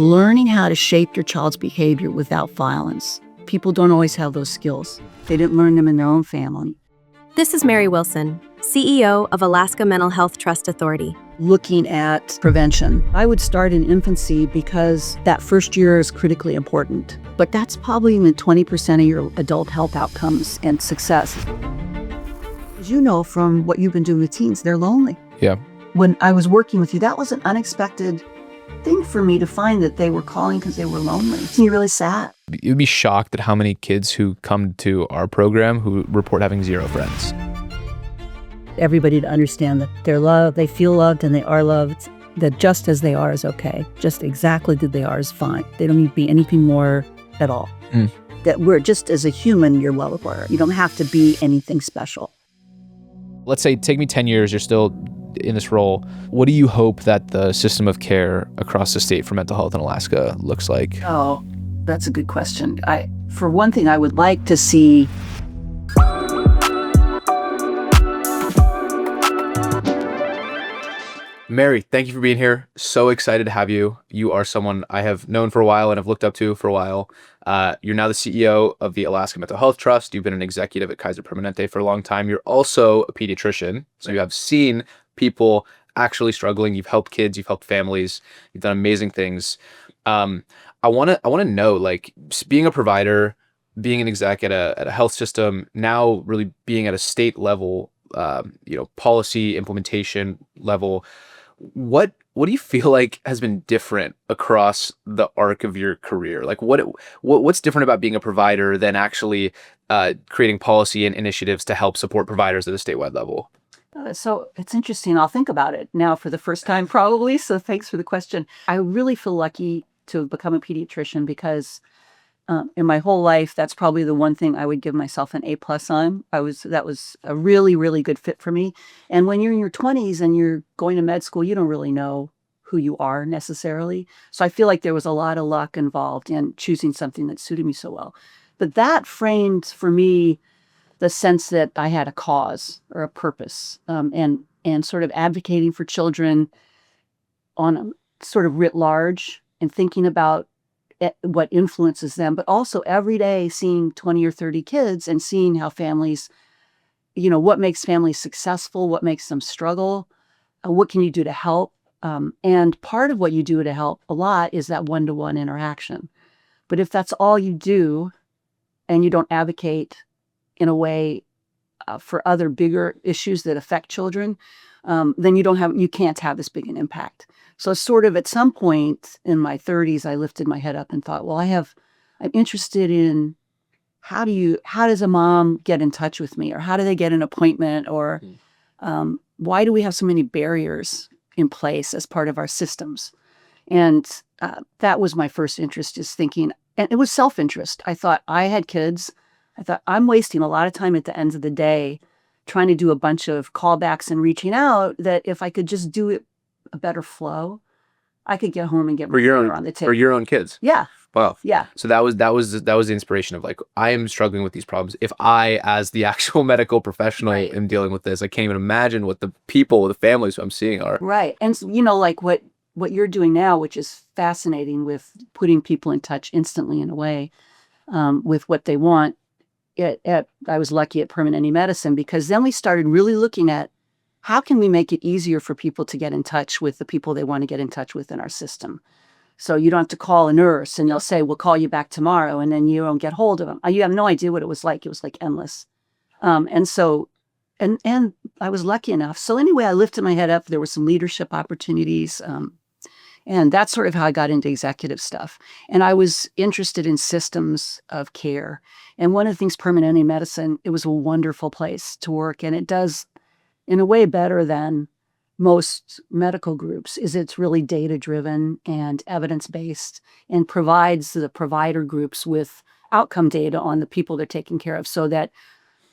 Learning how to shape your child's behavior without violence. People don't always have those skills. They didn't learn them in their own family. This is Mary Wilson, CEO of Alaska Mental Health Trust Authority. Looking at prevention. I would start in infancy because that first year is critically important. But that's probably even 20% of your adult health outcomes and success. As you know from what you've been doing with teens, they're lonely. Yeah. When I was working with you, that was an unexpected thing for me to find that they were calling because they were lonely. It's really sad. You'd be shocked at how many kids who come to our program who report having zero friends. Everybody to understand that they're loved, they feel loved, and they are loved, that just as they are is okay. Just exactly that they are is fine. They don't need to be anything more at all. That we're just as a human, you're well aware. You don't have to be anything special. Let's say, take me 10 years, you're still in this role. What do you hope that the system of care across the state for mental health in Alaska looks like? Oh, that's a good question. For one thing, I would like to see Mary, thank you for being here. So excited to have you. You are someone I have known for a while and have looked up to for a while. You're now the CEO of the Alaska Mental Health Trust. You've been an executive at Kaiser Permanente for a long time. You're also a pediatrician. So you have seen people actually struggling. You've helped kids. You've helped families. You've done amazing things. I want to know, like, being a provider, being an exec at a health system, now really being at a state level, policy implementation level. What do you feel like has been different across the arc of your career? Like what's different about being a provider than actually creating policy and initiatives to help support providers at a statewide level? So it's interesting. I'll think about it now for the first time, probably. So thanks for the question. I really feel lucky to have become a pediatrician because in my whole life, that's probably the one thing I would give myself an A+ on. That was a really, really good fit for me. And when you're in your 20s and you're going to med school, you don't really know who you are necessarily. So I feel like there was a lot of luck involved in choosing something that suited me so well. But that framed for me the sense that I had a cause or a purpose, and sort of advocating for children on a sort of writ large and thinking about what influences them, but also every day seeing 20 or 30 kids and seeing how families, what makes families successful, what makes them struggle, what can you do to help? And part of what you do to help a lot is that one-to-one interaction. But if that's all you do and you don't advocate in a way for other bigger issues that affect children, then you can't have this big an impact. So sort of at some point in my 30s, I lifted my head up and thought, well, I'm interested in how does a mom get in touch with me, or how do they get an appointment, or why do we have so many barriers in place as part of our systems? And that was my first interest, is thinking, and it was self-interest. I thought I had kids. I thought I'm wasting a lot of time at the end of the day trying to do a bunch of callbacks and reaching out, that if I could just do it a better flow, I could get home and get my finger on the table. For your own kids. Yeah. Wow. Yeah. So that was the inspiration of, like, I am struggling with these problems. If I, as the actual medical professional, am dealing with this, I can't even imagine what the families who I'm seeing are. Right. And like what you're doing now, which is fascinating, with putting people in touch instantly in a way with what they want. I was lucky at Permanente Medicine, because then we started really looking at how can we make it easier for people to get in touch with the people they want to get in touch with in our system. So you don't have to call a nurse and they'll say, we'll call you back tomorrow, and then you don't get hold of them. You have no idea what it was like. It was like endless. And I was lucky enough. So anyway, I lifted my head up. There were some leadership opportunities. And that's sort of how I got into executive stuff. And I was interested in systems of care. And one of the things, Permanente Medicine, it was a wonderful place to work. And it does, in a way, better than most medical groups, is it's really data-driven and evidence-based, and provides the provider groups with outcome data on the people they're taking care of, so that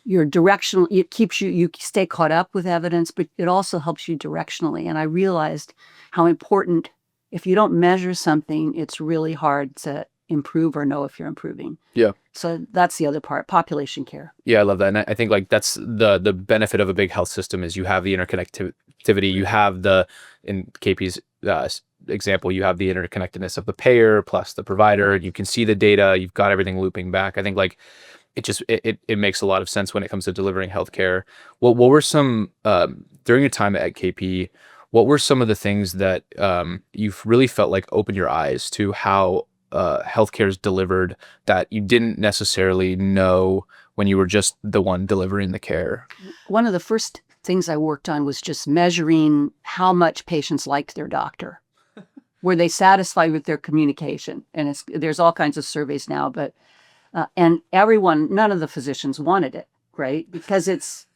you're directional. It keeps you stay caught up with evidence, but it also helps you directionally. And I realized how important, if you don't measure something, it's really hard to improve or know if you're improving. Yeah. So that's the other part, population care. Yeah, I love that. And I think, like, that's the benefit of a big health system, is you have the interconnectivity, you have in KP's example, you have the interconnectedness of the payer plus the provider, and you can see the data, you've got everything looping back. I think like it makes a lot of sense when it comes to delivering healthcare. What were some during your time at KP, what were some of the things that you've really felt like opened your eyes to how healthcare is delivered that you didn't necessarily know when you were just the one delivering the care? One of the first things I worked on was just measuring how much patients liked their doctor. Were they satisfied with their communication? And there's all kinds of surveys now, but and none of the physicians wanted it, right? Because it's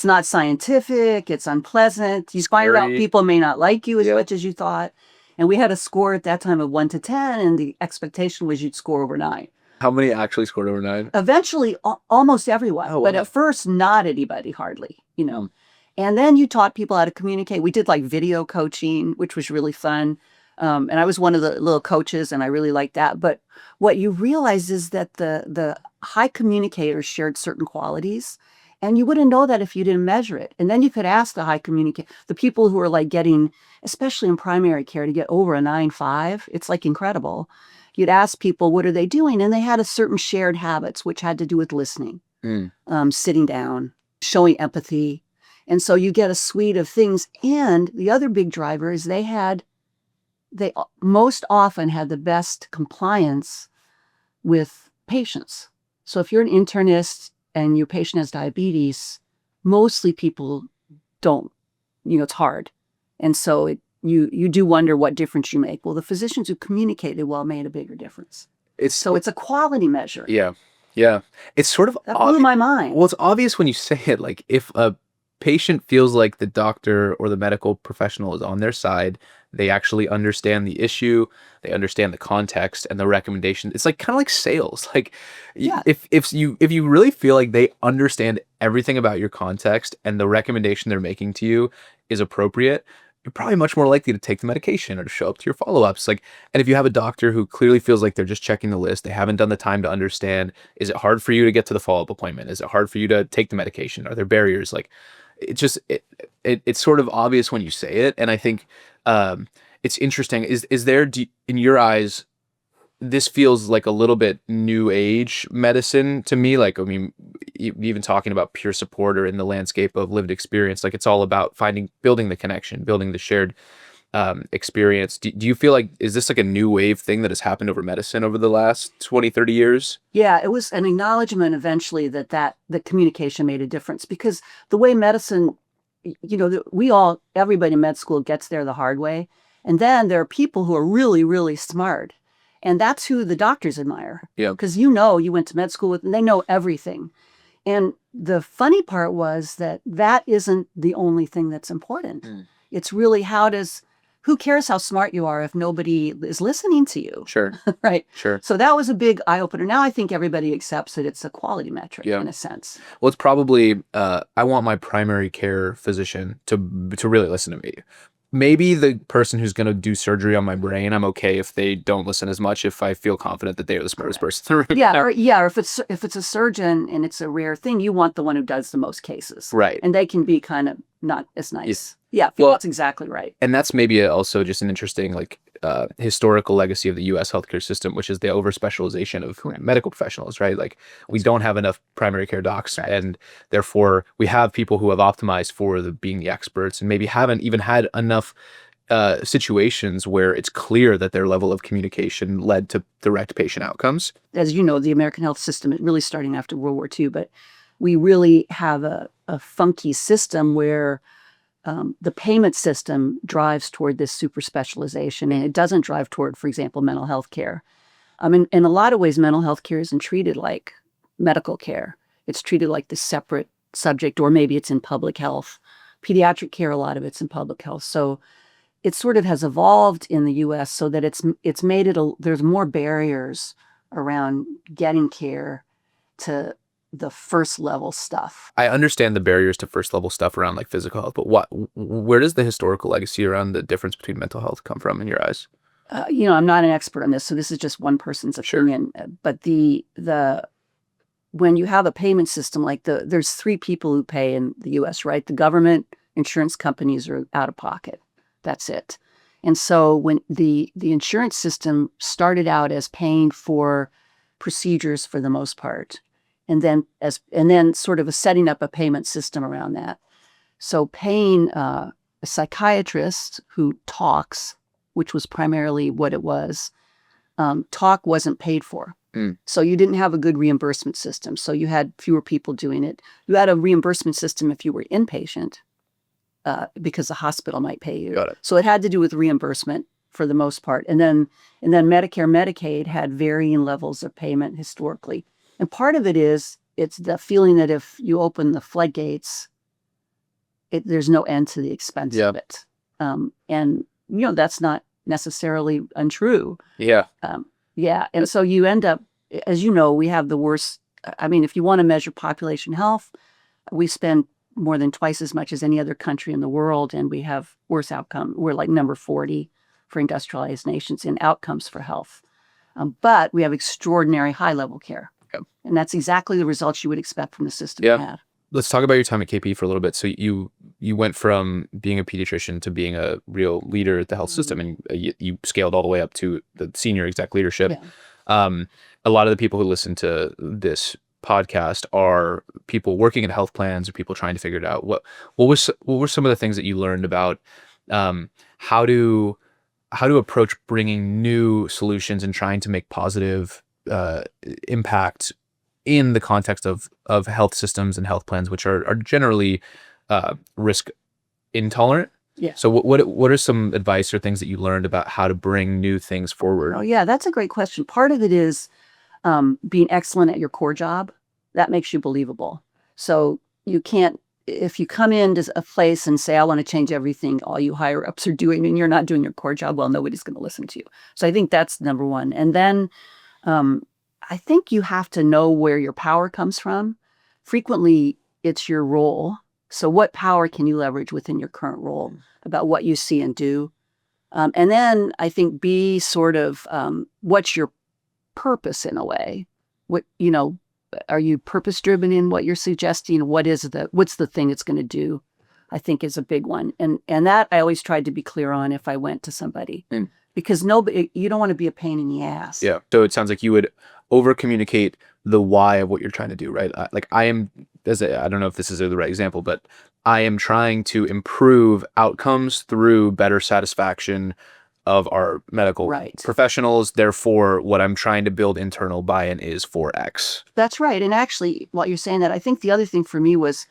not scientific, it's unpleasant. You find out people may not like you as much as you thought. And we had a score at that time of 1 to 10, and the expectation was you'd score over 9. How many actually scored over 9? Eventually, almost everyone. Oh, wow. But at first, not anybody, hardly, you know. And then you taught people how to communicate. We did like video coaching, which was really fun. And I was one of the little coaches, and I really liked that. But what you realize is that the high communicators shared certain qualities, and you wouldn't know that if you didn't measure it. And then you could ask the high communicator, the people who are like getting, especially in primary care, to get over a 9.5. It's like incredible. You'd ask people, what are they doing? And they had a certain shared habits, which had to do with listening, sitting down, showing empathy. And so you get a suite of things. And the other big driver is they most often had the best compliance with patients. So if you're an internist and your patient has diabetes, mostly people don't, it's hard. And so you do wonder what difference you make. Well, the physicians who communicated well made a bigger difference. It's a quality measure. Yeah. Yeah. It's sort of that blew my mind. Well, it's obvious when you say it, like if a patient feels like the doctor or the medical professional is on their side, they actually understand the issue, they understand the context and the recommendation. It's like kind of like sales. Like if you really feel like they understand everything about your context and the recommendation they're making to you is appropriate, you're probably much more likely to take the medication or to show up to your follow-ups. Like, and if you have a doctor who clearly feels like they're just checking the list, they haven't done the time to understand, is it hard for you to get to the follow-up appointment? Is it hard for you to take the medication? Are there barriers? Like, it's sort of obvious when you say it. And I think it's interesting. Is there, in your eyes, this feels like a little bit new age medicine to me. Like, I mean, even talking about peer support or in the landscape of lived experience, like it's all about building the connection, building the shared experience. Do you feel like, is this like a new wave thing that has happened over medicine over the last 20, 30 years? Yeah, it was an acknowledgement eventually that communication made a difference, because the way medicine, everybody in med school gets there the hard way. And then there are people who are really, really smart. And that's who the doctors admire. Yeah. Because you went to med school with, and they know everything. And the funny part was that isn't the only thing that's important. It's really who cares how smart you are if nobody is listening to you? Sure. Right. Sure. So that was a big eye opener. Now I think everybody accepts that it's a quality metric in a sense. Well, it's probably, I want my primary care physician to really listen to me. Maybe the person who's going to do surgery on my brain, I'm okay if they don't listen as much, if I feel confident that they are the smartest person in the room. Or if it's a surgeon and it's a rare thing, you want the one who does the most cases. Right. And they can be kind of not as nice. Yeah, that's exactly right. And that's maybe also just an interesting historical legacy of the U.S. healthcare system, which is the overspecialization of medical professionals, right? Like we don't have enough primary care docs, and therefore we have people who have optimized for being the experts and maybe haven't even had enough situations where it's clear that their level of communication led to direct patient outcomes. As you know, the American health system is really starting after World War II, but we really have a funky system where the payment system drives toward this super specialization, and it doesn't drive toward, for example, mental health care. In a lot of ways, mental health care isn't treated like medical care. It's treated like this separate subject, or maybe it's in public health. Pediatric care, a lot of it's in public health. So it sort of has evolved in the U.S. so that it's made it there's more barriers around getting care to the first level stuff. I understand the barriers to first level stuff around like physical health, but where does the historical legacy around the difference between mental health come from in your eyes? I'm not an expert on this, so this is just one person's opinion. Sure. But when you have a payment system like there's 3 people who pay in the U.S., right? The government, insurance companies are out of pocket. That's it. And so when the insurance system started out as paying for procedures for the most part, and then sort of setting up a payment system around that. So paying a psychiatrist who talks, which was primarily what it was, talk wasn't paid for. So you didn't have a good reimbursement system. So you had fewer people doing it. You had a reimbursement system if you were inpatient, because the hospital might pay you. Got it. So it had to do with reimbursement for the most part. And then Medicare, Medicaid had varying levels of payment historically. And part of it's the feeling that if you open the floodgates, there's no end to the expense of it. And that's not necessarily untrue. Yeah. Yeah. And so you end up, as you know, we have the worst. I mean, if you want to measure population health, we spend more than twice as much as any other country in the world, and we have worse outcome. We're like number 40 for industrialized nations in outcomes for health. But we have extraordinary high-level care. Yep. And that's exactly the results you would expect from the system Yeah. we had. Let's talk about your time at KP for a little bit. So you went from being a pediatrician to being a real leader at the health system, and you scaled all the way up to the senior exec leadership. Yeah. A lot of the people who listen to this podcast are people working in health plans or people trying to figure it out. What were some of the things that you learned about how to approach bringing new solutions and trying to make positive impact in the context of health systems and health plans, which are generally risk intolerant? Yeah. So what are some advice or things that you learned about how to bring new things forward? Oh, yeah, that's a great question. Part of it is being excellent at your core job. That makes you believable. So you can't, if you come into a place and say, I want to change everything all you higher ups are doing, and you're not doing your core job well, nobody's going to listen to you. So I think that's number one. And then I think you have to know where your power comes from. Frequently, it's your role. So what power can you leverage within your current role about what you see and do? And then I think be sort of, what's your purpose in a way? Are you purpose driven in what you're suggesting? What's the thing it's going to do? I think is a big one. And that I always tried to be clear on if I went to somebody, because you don't want to be a pain in the ass. Yeah. So it sounds like you would over communicate the why of what you're trying to do, right? I don't know if this is the right example, but I am trying to improve outcomes through better satisfaction of our medical professionals. Therefore, what I'm trying to build internal buy-in is for X. That's right. And actually, while you're saying that, I think the other thing for me was,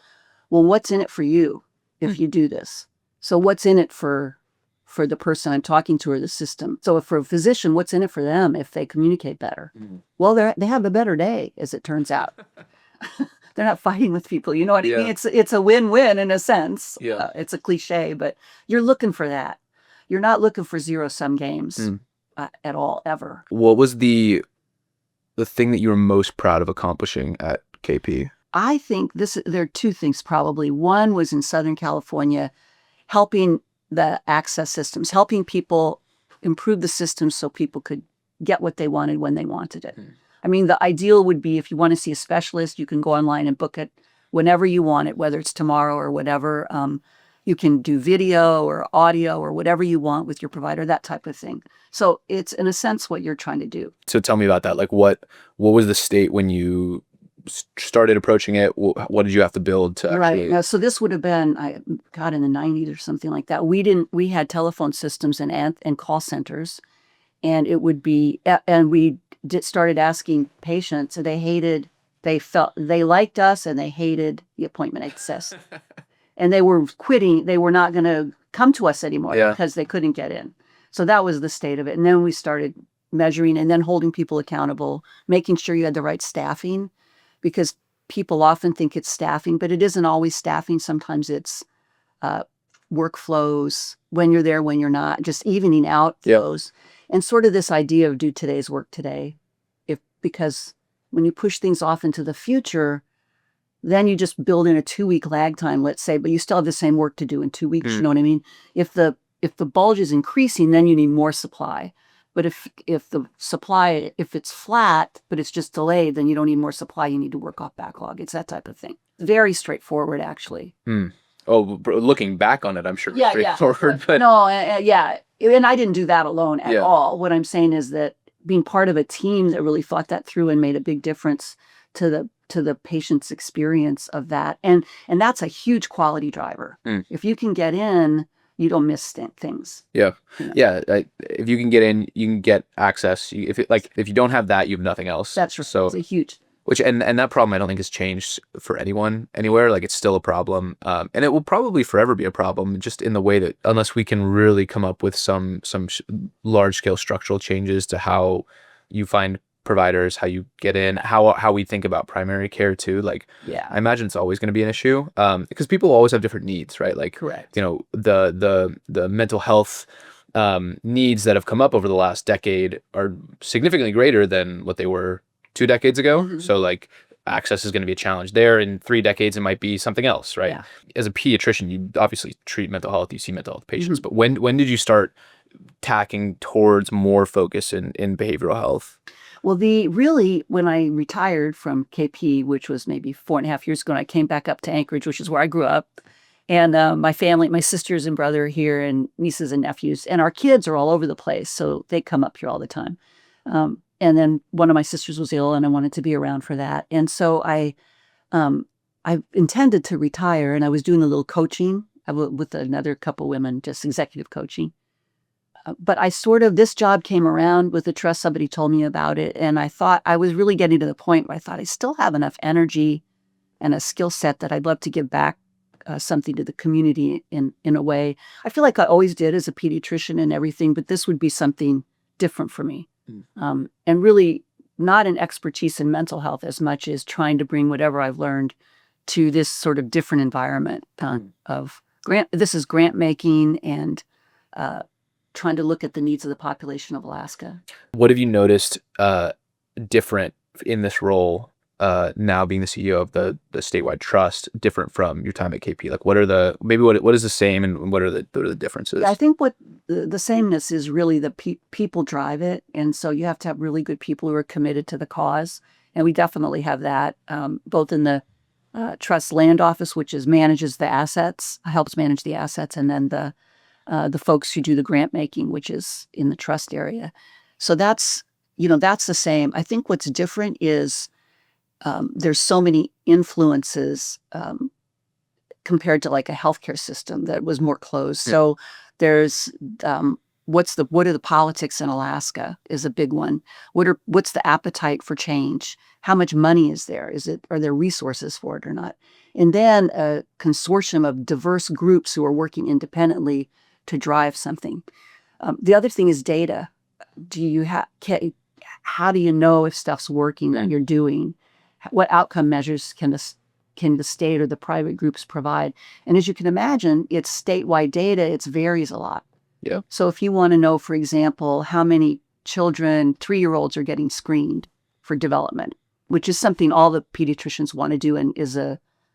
well, what's in it for you if you do this? So what's in it for the person I'm talking to or the system? So if for a physician, what's in it for them if they communicate better? Well, they have a better day, as it turns out. They're not fighting with people. You know what I mean? It's a win-win in a sense. Yeah. It's a cliche, but you're looking for that. You're not looking for zero-sum games at all, ever. What was the thing that you were most proud of accomplishing at KP? I think there are two things probably. One was in Southern California, helping the access systems, helping people improve the systems so people could get what they wanted when they wanted it. I mean, the ideal would be if you want to see a specialist, you can go online and book it whenever you want it, whether it's tomorrow or whatever. You can do video or audio or whatever you want with your provider, that type of thing. So it's, in a sense, what you're trying to do. So tell me about that. Like, what was the state when you started approaching it? What did you have to build to actually... Right. Now, so this would have been, in the 90s or something like that. We had telephone systems and call centers, and it would be, and we started asking patients, and they liked us and they hated the appointment access. And they were quitting. They were not going to come to us anymore because they couldn't get in. So that was the state of it. And then we started measuring and then holding people accountable, making sure you had the right staffing, because people often think it's staffing, but it isn't always staffing. Sometimes it's workflows, when you're there, when you're not, just evening out those. And sort of this idea of do today's work today. Because when you push things off into the future, then you just build in a 2-week lag time, let's say, but you still have the same work to do in 2 weeks. You know what I mean? If the bulge is increasing, then you need more supply. But if the supply, if it's flat, but it's just delayed, then you don't need more supply. You need to work off backlog. It's that type of thing. Very straightforward, actually. Looking back on it, I'm sure it's Yeah, straightforward, but no, yeah. And I didn't do that alone at yeah. all. What I'm saying is that being part of a team that really thought that through and made a big difference to the patient's experience of that. And that's a huge quality driver. Mm. If you can get in, you don't miss things. Yeah. You know? Yeah. If you can get in, you can get access. If you don't have that, you have nothing else. That's right. So It's a huge. and that problem I don't think has changed for anyone anywhere. Like it's still a problem, and it will probably forever be a problem. Just in the way that unless we can really come up with some large scale structural changes to how you find providers, how you get in, how we think about primary care too. Like Yeah. I imagine it's always going to be an issue, because people always have different needs, right? Like Correct. The mental health needs that have come up over the last decade are significantly greater than what they were 2 decades ago. Mhm. So like access is going to be a challenge there. In 3 decades, it might be something else, right? Yeah. As a pediatrician, you obviously treat mental health, you see mental health patients, Mhm. but when did you start tacking towards more focus in behavioral health? Well, when I retired from KP, which was maybe 4.5 years ago, and I came back up to Anchorage, which is where I grew up. And my family, my sisters and brother are here, and nieces and nephews, and our kids are all over the place. So they come up here all the time. And then one of my sisters was ill, and I wanted to be around for that. And so I intended to retire, and I was doing a little coaching with another couple women, just executive coaching. But this job came around with the trust. Somebody told me about it. And I thought I was really getting to the point where I thought I still have enough energy and a skill set that I'd love to give back something to the community in a way. I feel like I always did as a pediatrician and everything, but this would be something different for me. And really not an expertise in mental health as much as trying to bring whatever I've learned to this sort of different environment of grant. This is grant making and trying to look at the needs of the population of Alaska. What have you noticed different in this role now being the CEO of the statewide trust, different from your time at KP? Like what is the same and what are the differences? I think what the sameness is really the people drive it. And so you have to have really good people who are committed to the cause. And we definitely have that, both in the trust land office, which manages the assets, helps manage the assets, and then the folks who do the grant making, which is in the trust area. So that's the same. I think what's different is there's so many influences compared to like a healthcare system that was more closed. Yeah. So there's what are the politics in Alaska is a big one. What's the appetite for change? How much money is there? Are there resources for it or not? And then a consortium of diverse groups who are working independently to drive something. The other thing is data. How do you know if stuff's working that you're doing? What outcome measures can the state or the private groups provide? And as you can imagine, it's statewide data. It varies a lot. Yeah. So if you want to know, for example, how many children, 3-year-olds are getting screened for development, which is something all the pediatricians want to do and is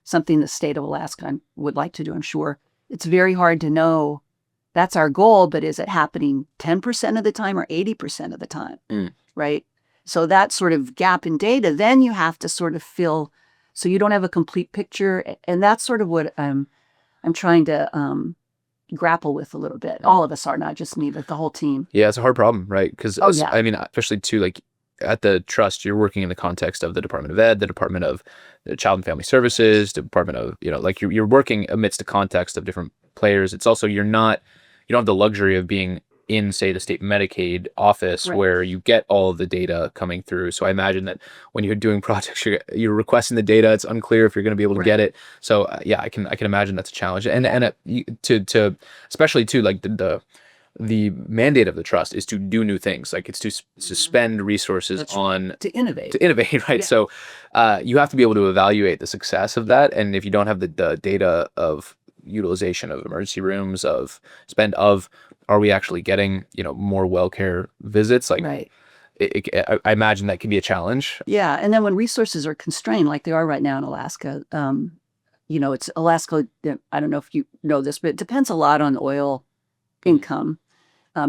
something the state of Alaska would like to do, I'm sure. It's very hard to know. That's our goal, but is it happening 10% of the time or 80% of the time, right? So that sort of gap in data, then you have to sort of fill, so you don't have a complete picture. And that's sort of what I'm trying to grapple with a little bit. All of us are, not just me, but the whole team. Yeah, it's a hard problem, right? Because yeah. I mean, especially too, like at the trust, you're working in the context of the Department of Ed, the Department of Child and Family Services, Department of, like you're working amidst a context of different players. It's also, you don't have the luxury of being in, say, the state Medicaid office, right, where you get all of the data coming through. So I imagine that when you're doing projects, you're requesting the data. It's unclear if you're going to be able to get it. So yeah, I can imagine that's a challenge. And to especially too, like the mandate of the trust is to do new things. Like it's to spend resources to innovate, right? Yeah. So you have to be able to evaluate the success of that. And if you don't have the data of utilization of emergency rooms, are we actually getting more well care visits, like right, I imagine that can be a challenge. Yeah. And then when resources are constrained like they are right now in Alaska, it's Alaska, I don't know if you know this, but it depends a lot on oil income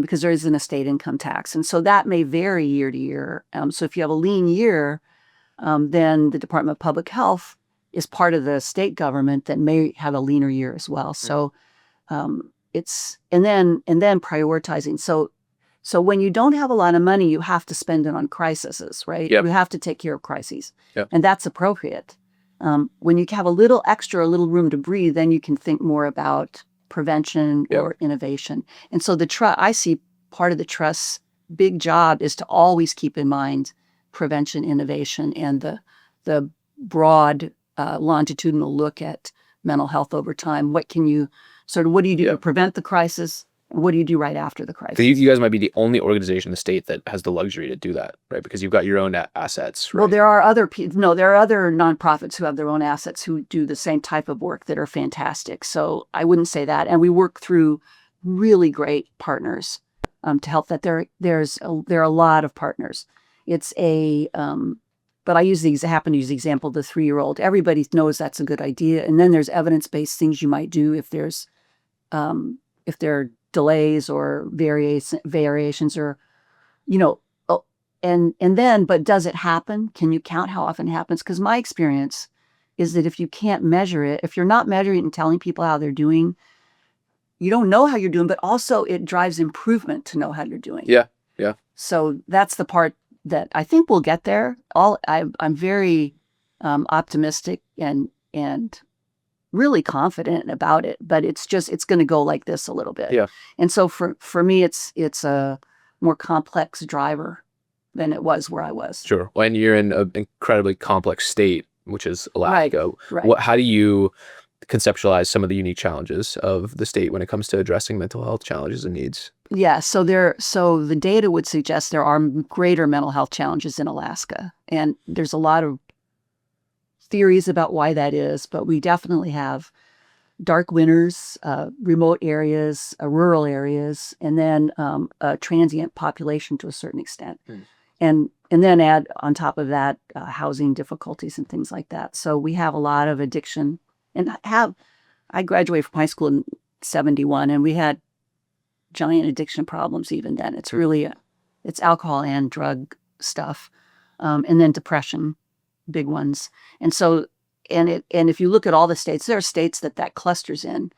because there is an estate income tax, and so that may vary year to year. So if you have a lean year, then the Department of Public Health is part of the state government that may have a leaner year as well. So it's and then prioritizing. So when you don't have a lot of money, you have to spend it on crises, right? Yep. You have to take care of crises, Yep. and that's appropriate. When you have a little extra, a little room to breathe, then you can think more about prevention Yep. or innovation. And so I see part of the trust's big job is to always keep in mind prevention, innovation, and the broad longitudinal look at mental health over time. What do you do to prevent the crisis? What do you do right after the crisis? So you guys might be the only organization in the state that has the luxury to do that, right? Because you've got your own assets, right? Well, there are other nonprofits who have their own assets who do the same type of work that are fantastic. So I wouldn't say that. And we work through really great partners to help that. There are a lot of partners. It's but I happen to use the example of the 3-year-old. Everybody knows that's a good idea. And then there's evidence-based things you might do if there are delays or variations or, but does it happen? Can you count how often it happens? Because my experience is that if you can't measure it, if you're not measuring it and telling people how they're doing, you don't know how you're doing, but also it drives improvement to know how you're doing. Yeah. So that's the part that I think we'll get there. I'm very optimistic and really confident about it, but it's going to go like this a little bit. Yeah. And so for me, it's a more complex driver than it was where I was. Sure. Well, and you're in an incredibly complex state, which is Alaska. Right. How do you conceptualize some of the unique challenges of the state when it comes to addressing mental health challenges and needs? Yeah. So the data would suggest there are greater mental health challenges in Alaska, and there's a lot of theories about why that is, but we definitely have dark winters, remote areas, rural areas, and then a transient population to a certain extent. And then add on top of that housing difficulties and things like that. So we have a lot of addiction. And I graduated from high school in 1971, and we had giant addiction problems even then. It's really, it's alcohol and drug stuff. And then depression, big ones. And so, and if you look at all the states, there are states that clusters in.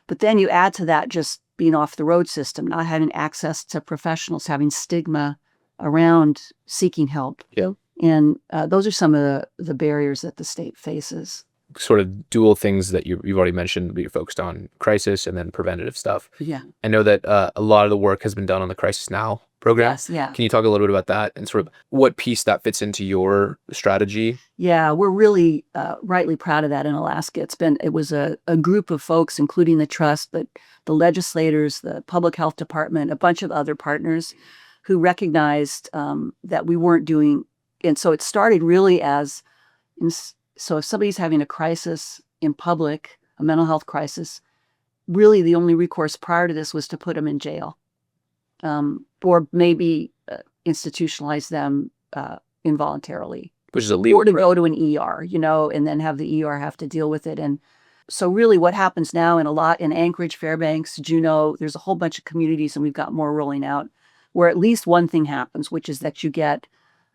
But then you add to that just being off the road system, not having access to professionals, having stigma around seeking help. Yeah. And those are some of the barriers that the state faces. Sort of dual things that you've already mentioned, but you're focused on crisis and then preventative stuff. Yeah. I know that a lot of the work has been done on the Crisis Now program. Yes, yeah. Can you talk a little bit about that and sort of what piece that fits into your strategy? Yeah, we're really rightly proud of that in Alaska. It was a group of folks, including the trust, but the legislators, the public health department, a bunch of other partners who recognized that we weren't doing, and so it started really so if somebody's having a crisis in public, a mental health crisis, really the only recourse prior to this was to put them in jail, or maybe institutionalize them involuntarily. Which is illegal. Or to go to an ER, and then have the ER have to deal with it. And so really what happens now in Anchorage, Fairbanks, Juneau, there's a whole bunch of communities, and we've got more rolling out, where at least one thing happens, which is that you get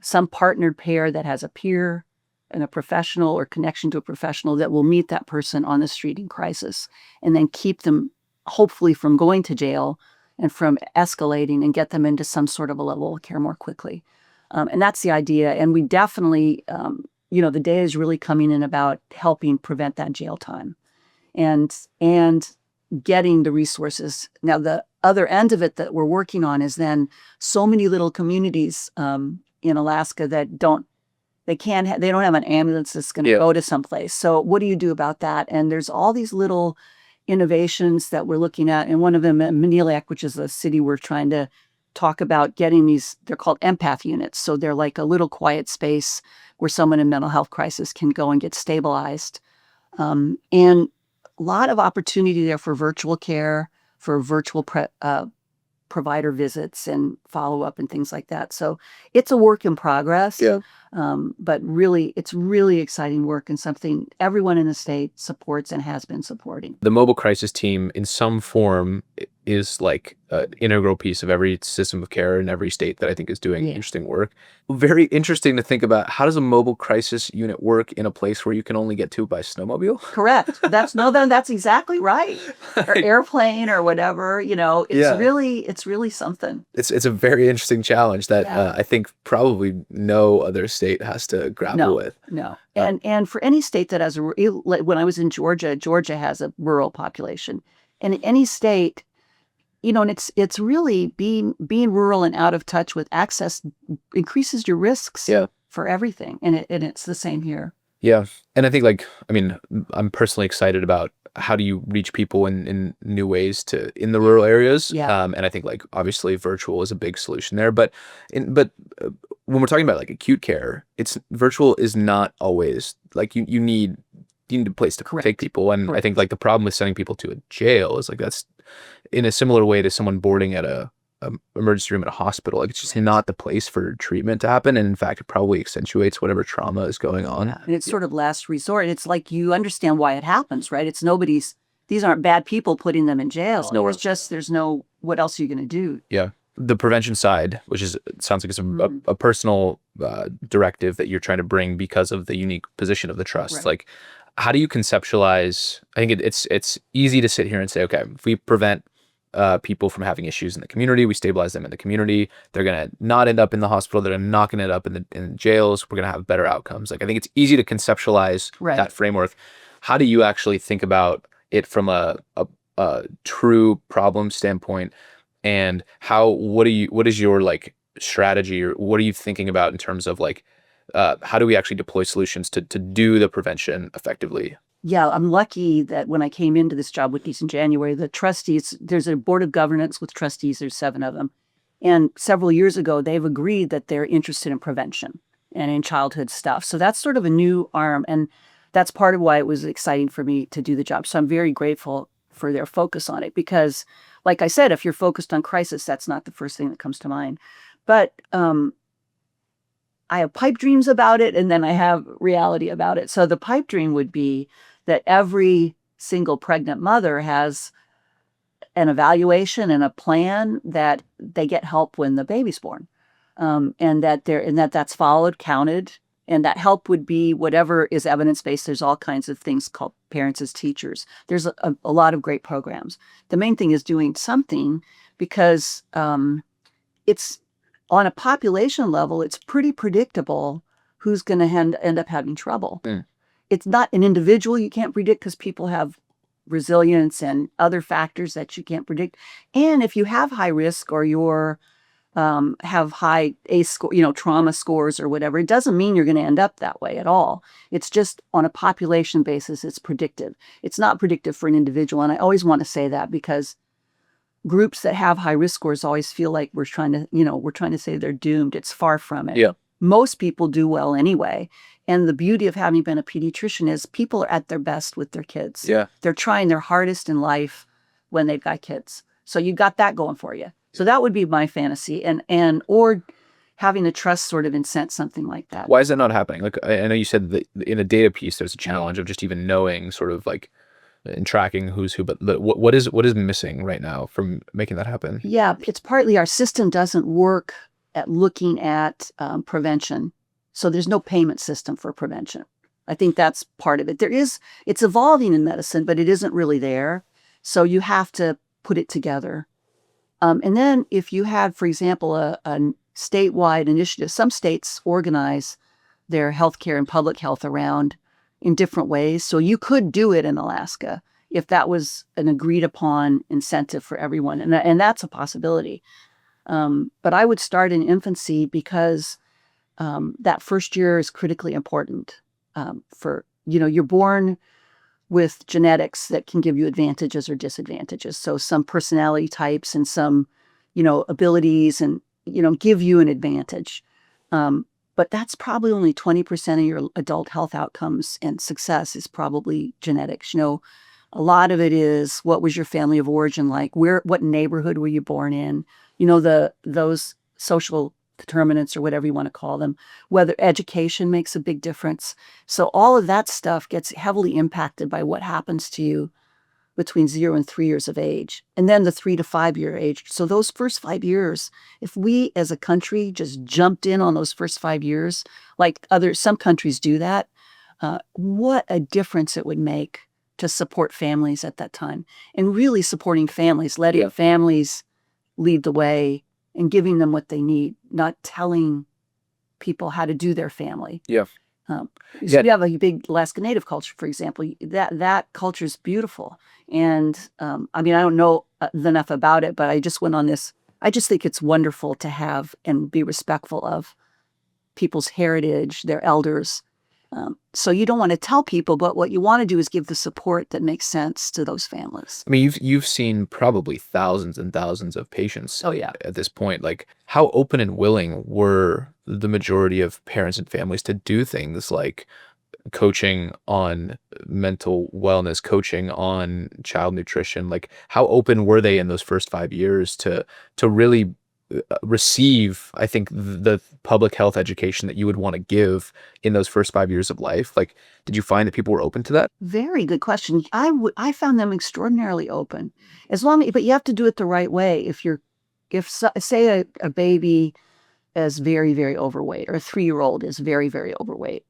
some partnered pair that has a peer and a professional or connection to a professional that will meet that person on the street in crisis and then keep them hopefully from going to jail and from escalating and get them into some sort of a level of care more quickly. And that's the idea. And we definitely, the data is really coming in about helping prevent that jail time and getting the resources. Now, the other end of it that we're working on is then so many little communities in Alaska that don't have an ambulance that's going to go to someplace. So what do you do about that? And there's all these little innovations that we're looking at. And one of them at Manilac, which is a city we're trying to talk about getting these, they're called empath units. So they're like a little quiet space where someone in mental health crisis can go and get stabilized. And a lot of opportunity there for virtual care, for virtual provider visits and follow-up and things like that. So it's a work in progress. Yeah. But really, it's really exciting work and something everyone in the state supports and has been supporting. The mobile crisis team in some form is like an integral piece of every system of care in every state that I think is doing Yeah. interesting work. Very interesting to think about, how does a mobile crisis unit work in a place where you can only get to by snowmobile? Correct. That's exactly right. Or airplane or whatever, Yeah. it's really something. It's a very interesting challenge that Yeah. I think probably no other state has to grapple with. No. And for any state that has like when I was in Georgia, Georgia has a rural population. And in any state, and it's really being rural and out of touch with access increases your risks Yeah. for everything. And it's the same here. Yeah. And I think I'm personally excited about how do you reach people in new ways in the rural areas. Yeah. And I think obviously virtual is a big solution there, but when we're talking about acute care, virtual is not always you need a place to Correct. take people. And I Correct. think the problem with sending people to a jail is that's in a similar way to someone boarding at a emergency room at a hospital. It's just not the place for treatment to happen. And in fact, it probably accentuates whatever trauma is going on. Yeah. And it's sort of last resort. It's like you understand why it happens, right? These aren't bad people putting them in jail. It's just what else are you going to do? Yeah. The prevention side, which sounds like it's a personal directive that you're trying to bring because of the unique position of the trust. Right. How do you conceptualize? I think it's easy to sit here and say, okay, if we prevent people from having issues in the community, we stabilize them in the community, they're going to not end up in the hospital, they're not going to end up in the jails, we're going to have better outcomes. I think it's easy to conceptualize that framework. How do you actually think about it from a true problem standpoint? And what is your strategy, or what are you thinking about in terms of how do we actually deploy solutions to do the prevention effectively? Yeah, I'm lucky that when I came into this job with these in January, the trustees, there's a board of governance with trustees, there's 7 of them. And several years ago, they've agreed that they're interested in prevention and in childhood stuff. So that's sort of a new arm. And that's part of why it was exciting for me to do the job. So I'm very grateful for their focus on it because, like I said, if you're focused on crisis, that's not the first thing that comes to mind. But I have pipe dreams about it, and then I have reality about it. So the pipe dream would be that every single pregnant mother has an evaluation and a plan that they get help when the baby's born, and that's followed, counted, and that help would be whatever is evidence-based. There's all kinds of things called Parents as Teachers. There's a lot of great programs. The main thing is doing something because it's on a population level, it's pretty predictable who's going to end up having trouble. It's not an individual you can't predict because people have resilience and other factors that you can't predict. And if you have high risk or you're have high ACE score, trauma scores or whatever, it doesn't mean you're going to end up that way at all. It's just on a population basis, it's predictive. It's not predictive for an individual. And I always want to say that because groups that have high risk scores always feel like we're trying to say they're doomed. It's far from it. Yeah. Most people do well anyway. And the beauty of having been a pediatrician is people are at their best with their kids. Yeah. They're trying their hardest in life when they've got kids. So you got that going for you. So that would be my fantasy, or having the trust sort of incent something like that. Why is that not happening? I know you said that in a data piece, there's a challenge of just even knowing sort of and tracking who's who, but what is missing right now from making that happen? Yeah, it's partly our system doesn't work at looking at prevention. So there's no payment system for prevention. I think that's part of it. It's evolving in medicine, but it isn't really there. So you have to put it together. And then if you had, for example, a statewide initiative, some states organize their healthcare and public health around in different ways. So you could do it in Alaska if that was an agreed upon incentive for everyone. And that's a possibility. But I would start in infancy because that first year is critically important you're born with genetics that can give you advantages or disadvantages. So some personality types and some, abilities and, give you an advantage. But that's probably only 20% of your adult health outcomes, and success is probably genetics. A lot of it is what was your family of origin like? What neighborhood were you born in? Those social determinants or whatever you want to call them. Whether education makes a big difference. So all of that stuff gets heavily impacted by what happens to you between 0 and 3 years of age, and then the 3 to 5 year age. So those first 5 years, if we as a country just jumped in on those first 5 years, like some countries do that, what a difference it would make to support families at that time, and really supporting families, letting families lead the way and giving them what they need, not telling people how to do their family. Yeah. So you have a big Alaska Native culture, for example. That culture is beautiful, and I mean, I don't know enough about it, but I just went on this. I just think it's wonderful to have and be respectful of people's heritage, their elders. So you don't want to tell people, but what you want to do is give the support that makes sense to those families. I mean, you've seen probably thousands and thousands of patients. Oh, yeah. At this point, like, how open and willing were the majority of parents and families to do things like coaching on mental wellness, coaching on child nutrition? Like, how open were they in those first 5 years to really receive, I think, the public health education that you would want to give in those first 5 years of life? Like, did you find that people were open to that? Very good question. I found them extraordinarily open, but you have to do it the right way. Say a baby is very, very overweight, or a 3-year-old is very, very overweight,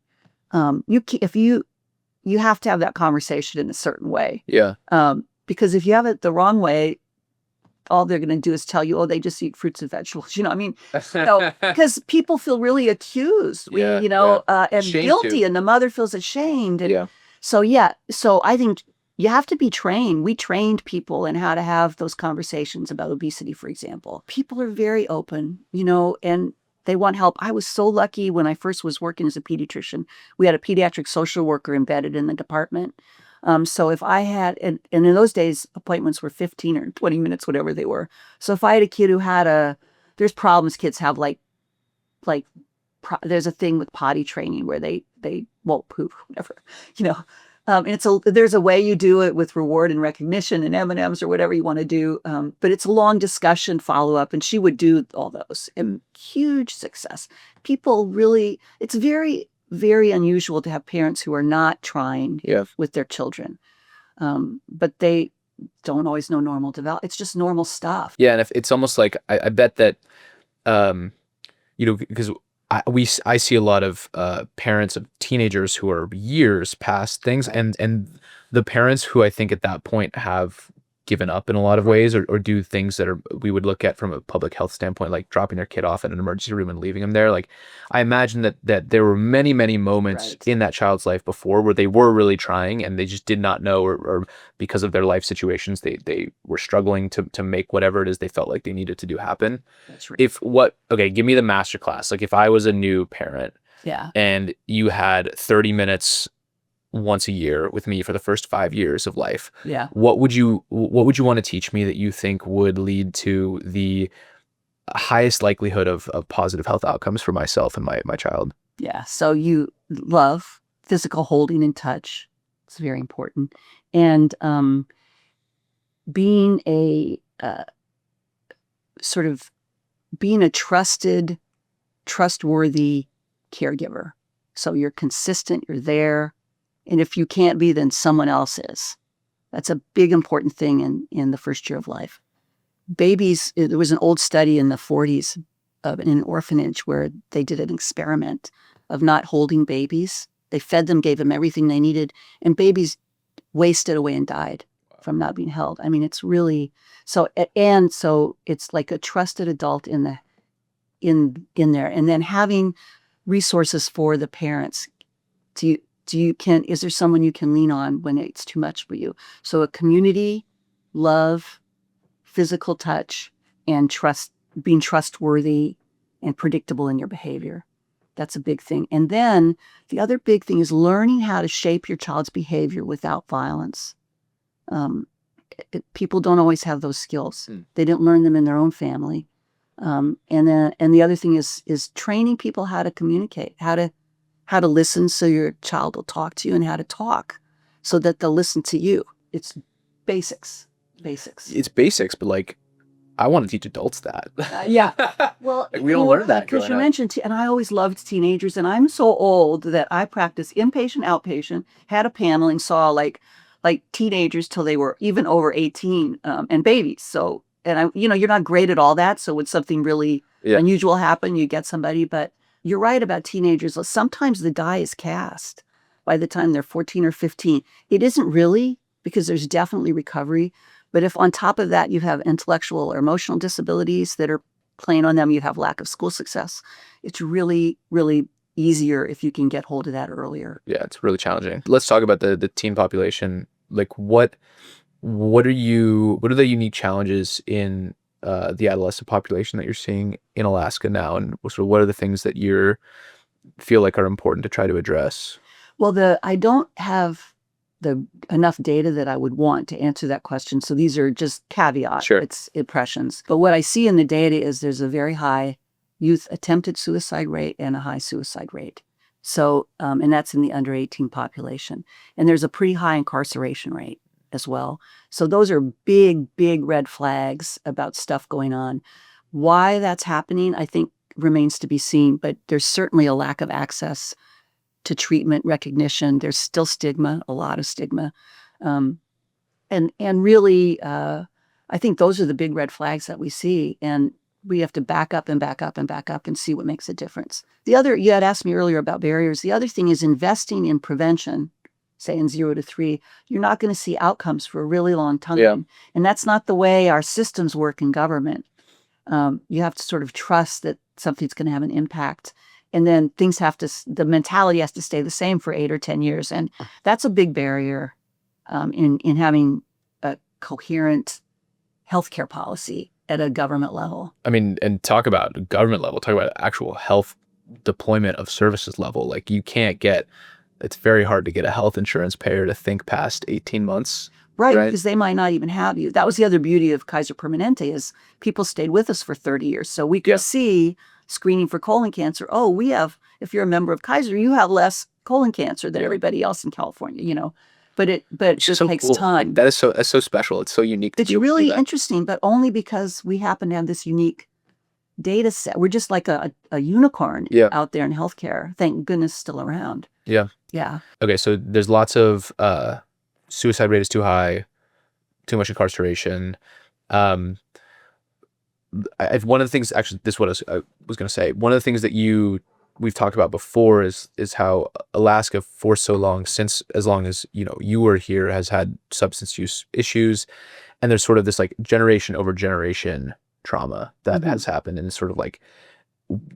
you have to have that conversation in a certain way. Yeah. Because if you have it the wrong way, all they're going to do is tell you, oh, they just eat fruits and vegetables. You know, I mean, because people feel really accused, and Shamed guilty, too. and the mother feels ashamed. And Yeah. So I think you have to be trained. We trained people in how to have those conversations about obesity, for example. People are very open, and they want help. I was so lucky when I first was working as a pediatrician. We had a pediatric social worker embedded in the department. So if I had, and in those days, appointments were 15 or 20 minutes, whatever they were. So if I had a kid who had there's problems kids have, there's a thing with potty training where they won't poop, whatever, and there's a way you do it with reward and recognition and M&Ms or whatever you want to do. But it's a long discussion follow-up, and she would do all those, and huge success. People really, it's very, very unusual to have parents who are not trying with their children. But they don't always know normal development. It's just normal stuff. Yeah. And if it's almost like, I bet that, because I see a lot of parents of teenagers who are years past things, and the parents who I think at that point have given up in a lot of ways, or do things that we would look at from a public health standpoint, like dropping their kid off at an emergency room and leaving them there. Like, I imagine that there were many, many moments in that child's life before where they were really trying and they just did not know, or because of their life situations, they were struggling to make whatever it is they felt like they needed to do happen. That's right. Give me the master class. Like, if I was a new parent, and you had 30 minutes once a year with me for the first 5 years of life, what would you want to teach me that you think would lead to the highest likelihood of positive health outcomes for myself and my child? So you love physical holding and touch. It's very important. And being a trustworthy caregiver. So you're consistent, you're there. And if you can't be, then someone else is. That's a big, important thing in the first year of life. Babies, there was an old study in the 40s in an orphanage where they did an experiment of not holding babies. They fed them, gave them everything they needed, and babies wasted away and died from not being held. I mean, it's really, so it's like a trusted adult in there. And then having resources for the parents is there someone you can lean on when it's too much for you? So a community, love, physical touch, and trust, being trustworthy and predictable in your behavior. That's a big thing. And then the other big thing is learning how to shape your child's behavior without violence. People don't always have those skills. They didn't learn them in their own family. And the other thing is training people how to communicate, how to listen so your child will talk to you, and how to talk so that they'll listen to you. It's basics. It's basics, but like, I want to teach adults that. Yeah. Well, Like, we don't learn that because growing you up. mentioned, and I always loved teenagers, and I'm so old that I practiced inpatient, outpatient, had a paneling, saw like teenagers till they were even over 18, and babies. So, and you're not great at all that. So when something really Yeah. unusual happen, you get somebody. But you're right about teenagers. Sometimes the die is cast by the time they're 14 or 15. It isn't really, because there's definitely recovery. But if on top of that you have intellectual or emotional disabilities that are playing on them, you have lack of school success, it's really, really easier if you can get hold of that earlier. Yeah, it's really challenging. Let's talk about the teen population. Like, what are the unique challenges in the adolescent population that you're seeing in Alaska now, and sort of what are the things that you feel like are important to try to address? Well, I don't have the enough data that I would want to answer that question. So these are just caveat. Sure. It's impressions. But what I see in the data is there's a very high youth attempted suicide rate and a high suicide rate. So, and that's in the under 18 population. And there's a pretty high incarceration rate as well. So those are big, big red flags about stuff going on. Why that's happening, I think, remains to be seen. But there's certainly a lack of access to treatment, recognition. There's still stigma, a lot of stigma. And really, I think those are the big red flags that we see. And we have to back up and back up and back up and see what makes a difference. The other, you had asked me earlier about barriers. The other thing is investing in prevention, say in 0 to 3. You're not going to see outcomes for a really long time. Yeah. And that's not the way our systems work in government. You have to sort of trust that something's going to have an impact. And then the mentality has to stay the same for 8 or 10 years. And that's a big barrier in having a coherent healthcare policy at a government level. I mean, and talk about government level, talk about actual health deployment of services level. Like, it's very hard to get a health insurance payer to think past 18 months. Right, because they might not even have you. That was the other beauty of Kaiser Permanente is people stayed with us for 30 years. So we could see screening for colon cancer. Oh, if you're a member of Kaiser, you have less colon cancer than everybody else in California, But it just so takes cool. time. That's so special. It's so unique. It's really interesting, but only because we happen to have this unique data set. We're just like a unicorn out there in healthcare. Thank goodness still around. Yeah. Yeah. Okay, so there's lots of suicide rate is too high, too much incarceration. One of the things, actually, this is what I was going to say. One of the things that we've talked about before is how Alaska for so long, as long as you were here, has had substance use issues, and there's sort of this like generation over generation trauma that has happened, and it's sort of like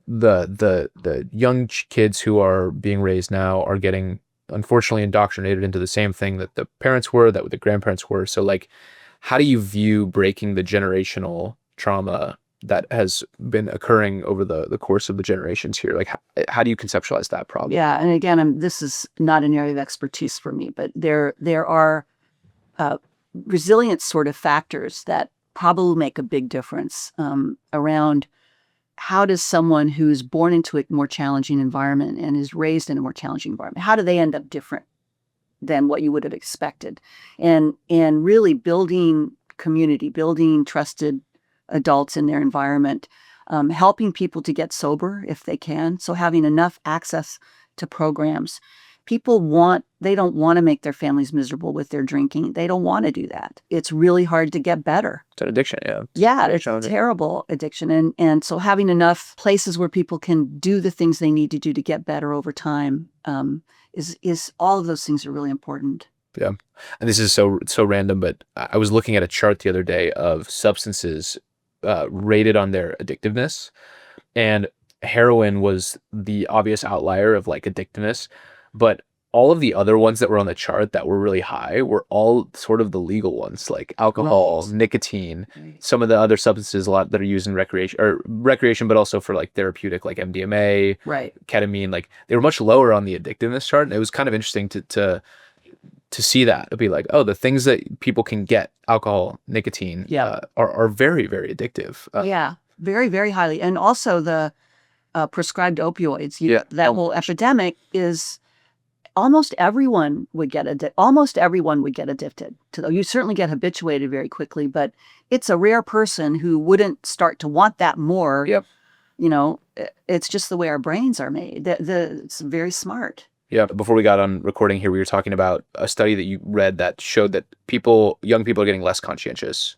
the young kids who are being raised now are getting, unfortunately, indoctrinated into the same thing that the parents were, that the grandparents were. So like, how do you view breaking the generational trauma that has been occurring over the course of the generations here? Like, how do you conceptualize that problem? Yeah, and again, this is not an area of expertise for me, but there are resilient sort of factors that probably make a big difference around how does someone who's born into a more challenging environment and is raised in a more challenging environment, how do they end up different than what you would have expected? And really building community, building trusted adults in their environment, helping people to get sober if they can. So having enough access to programs. They don't want to make their families miserable with their drinking. They don't want to do that. It's really hard to get better. It's an addiction, yeah. Yeah, it's a terrible addiction. And so having enough places where people can do the things they need to do to get better over time is all of those things are really important. Yeah. And this is so random, but I was looking at a chart the other day of substances rated on their addictiveness, and heroin was the obvious outlier of like addictiveness, but all of the other ones that were on the chart that were really high were all sort of the legal ones, like alcohol, nicotine, some of the other substances a lot that are used in recreation, but also for like therapeutic, like MDMA, ketamine. Like, they were much lower on the addictiveness chart, and it was kind of interesting to see that. It'd be like, oh, the things that people can get, alcohol, nicotine, are very, very addictive. Very, very highly. And also the prescribed opioids. That whole epidemic is almost everyone would get addicted to those. You certainly get habituated very quickly, but it's a rare person who wouldn't start to want that more. Yep. It's just the way our brains are made. It's very smart. Yeah. Before we got on recording here, we were talking about a study that you read that showed that young people are getting less conscientious.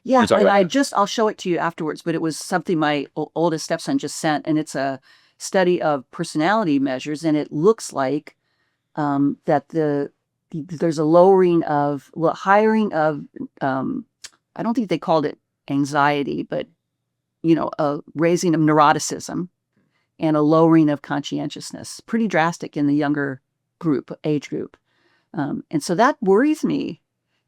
Yeah, Can you talk and about that? I'll show it to you afterwards, but it was something my oldest stepson just sent, and it's a study of personality measures, and it looks like that there's a hiring of, I don't think they called it anxiety, but a raising of neuroticism and a lowering of conscientiousness, pretty drastic in the younger age group. And so that worries me.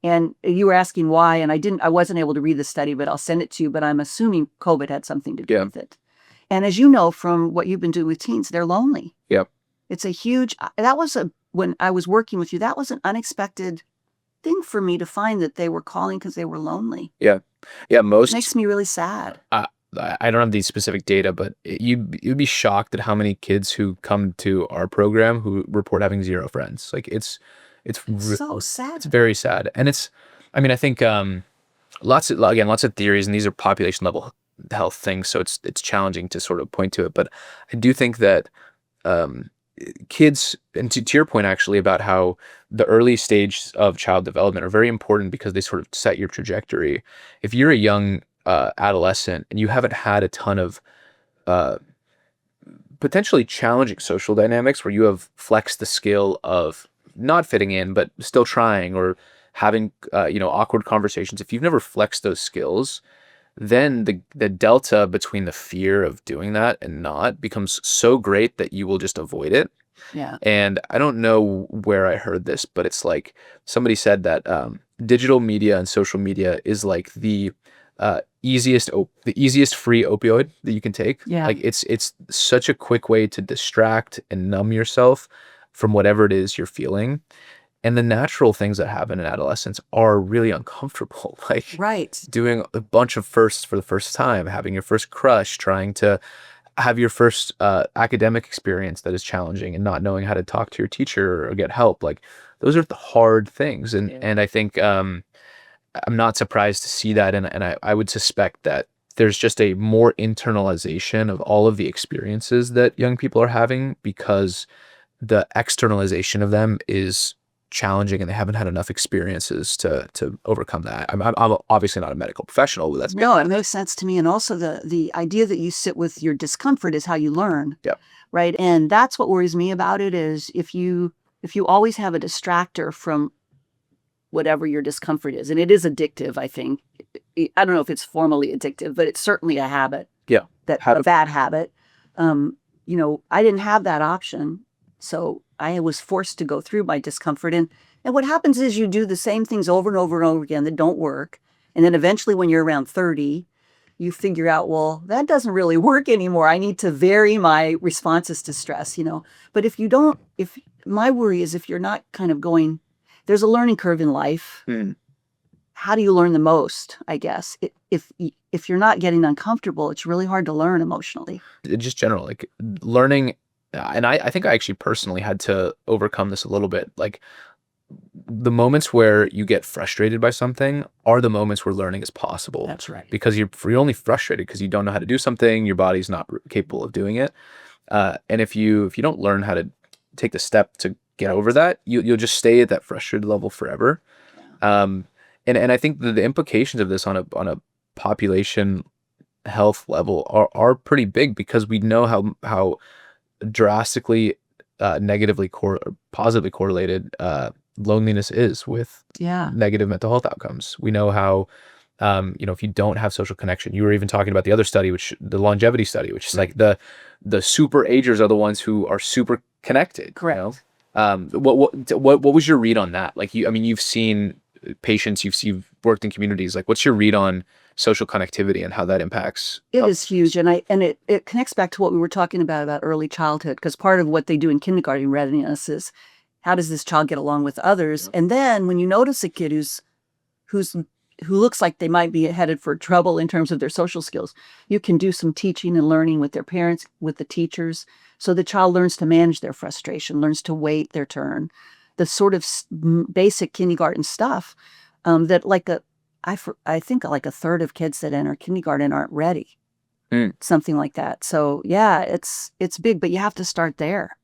And you were asking why, and I wasn't able to read the study, but I'll send it to you, but I'm assuming COVID had something to do Yeah. with it. And as you know, from what you've been doing with teens, they're lonely. Yep. It's when I was working with you, that was an unexpected thing for me to find that they were calling because they were lonely. Yeah. It Most, makes me really sad. I don't have these specific data, but you'd be shocked at how many kids who come to our program who report having zero friends. Like it's So sad. It's very sad. And I think lots of theories, and these are population level health things, so it's challenging to sort of point to it. But I do think that kids, and to your point actually about how the early stages of child development are very important because they sort of set your trajectory. If you're a young adolescent and you haven't had a ton of potentially challenging social dynamics where you have flexed the skill of not fitting in but still trying, or having awkward conversations, if you've never flexed those skills, then the delta between the fear of doing that and not becomes so great that you will just avoid it. Yeah. And I don't know where I heard this, but it's like somebody said that digital media and social media is like the easiest free opioid that you can take. Yeah. Like it's such a quick way to distract and numb yourself from whatever it is you're feeling. And the natural things that happen in adolescence are really uncomfortable. Like Right. doing a bunch of firsts for the first time, having your first crush, trying to have your first academic experience that is challenging, and not knowing how to talk to your teacher or get help. Like those are the hard things. And I think I'm not surprised to see that. And I would suspect that there's just a more internalization of all of the experiences that young people are having because the externalization of them is challenging, and they haven't had enough experiences to overcome that. I'm obviously not a medical professional, but that's No, it makes sense to me. And also the idea that you sit with your discomfort is how you learn. Yeah. Right. And that's what worries me about it is if you always have a distractor from whatever your discomfort is, and it is addictive, I think. I don't know if it's formally addictive, but it's certainly a habit. Yeah. A bad habit. I didn't have that option. So I was forced to go through my discomfort. And what happens is you do the same things over and over and over again that don't work. And then eventually when you're around 30, you figure out, well, that doesn't really work anymore. I need to vary my responses to stress, But my worry is if you're not kind of going, there's a learning curve in life. How do you learn the most, I guess? If you're not getting uncomfortable, it's really hard to learn emotionally. just general, like learning. And I think I actually personally had to overcome this a little bit. Like the moments where you get frustrated by something are the moments where learning is possible. That's right. Because you're only frustrated because you don't know how to do something. Your body's not capable of doing it. And if you don't learn how to take the step to get over that, you'll just stay at that frustrated level forever. And I think the implications of this on a population health level are pretty big, because we know how drastically negatively positively correlated loneliness is with negative mental health outcomes. We know how if you don't have social connection, you were even talking about the other study, the longevity study, which is like the super agers are the ones who are super connected. Correct. What was your read on that? Like you've seen patients, you've worked in communities. Like what's your read on social connectivity and how that impacts? It is huge. And it connects back to what we were talking about early childhood, because part of what they do in kindergarten readiness is how does this child get along with others? And then when you notice a kid who's who looks like they might be headed for trouble in terms of their social skills, you can do some teaching and learning with their parents, with the teachers, so the child learns to manage their frustration, learns to wait their turn, the sort of basic kindergarten stuff that I think like a third of kids that enter kindergarten aren't ready, something like that. So yeah, it's big, but you have to start there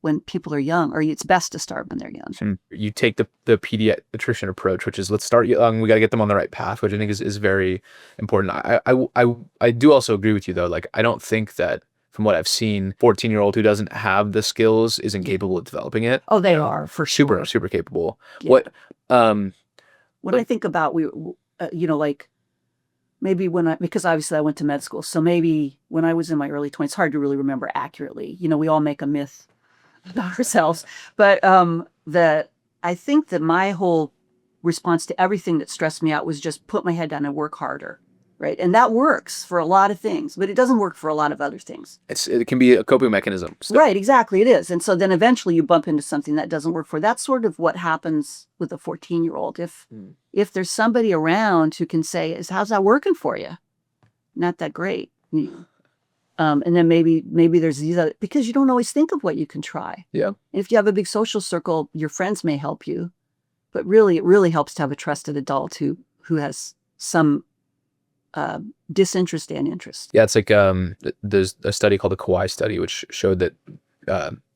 when people are young, or it's best to start when they're young. And you take the pediatrician approach, which is let's start young. We got to get them on the right path, which I think is very important. I do also agree with you though. Like, I don't think that from what I've seen, 14-year-old who doesn't have the skills is incapable of developing it. Oh, they are for sure. Super capable. Yeah. What I think about, like maybe because obviously I went to med school. So maybe when I was in my early 20s, it's hard to really remember accurately. We all make a myth about ourselves. But I think that my whole response to everything that stressed me out was just put my head down and work harder. Right. And that works for a lot of things, but it doesn't work for a lot of other things. It can be a coping mechanism. Right. Exactly. It is. And so then eventually you bump into something that doesn't work for. That's sort of what happens with a 14-year-old. If there's somebody around who can say, how's that working for you? Not that great. And then maybe there's these other, because you don't always think of what you can try. Yeah. If you have a big social circle, your friends may help you, but really, it really helps to have a trusted adult who has some disinterest and interest. Yeah, it's like there's a study called the Kauai study, which showed that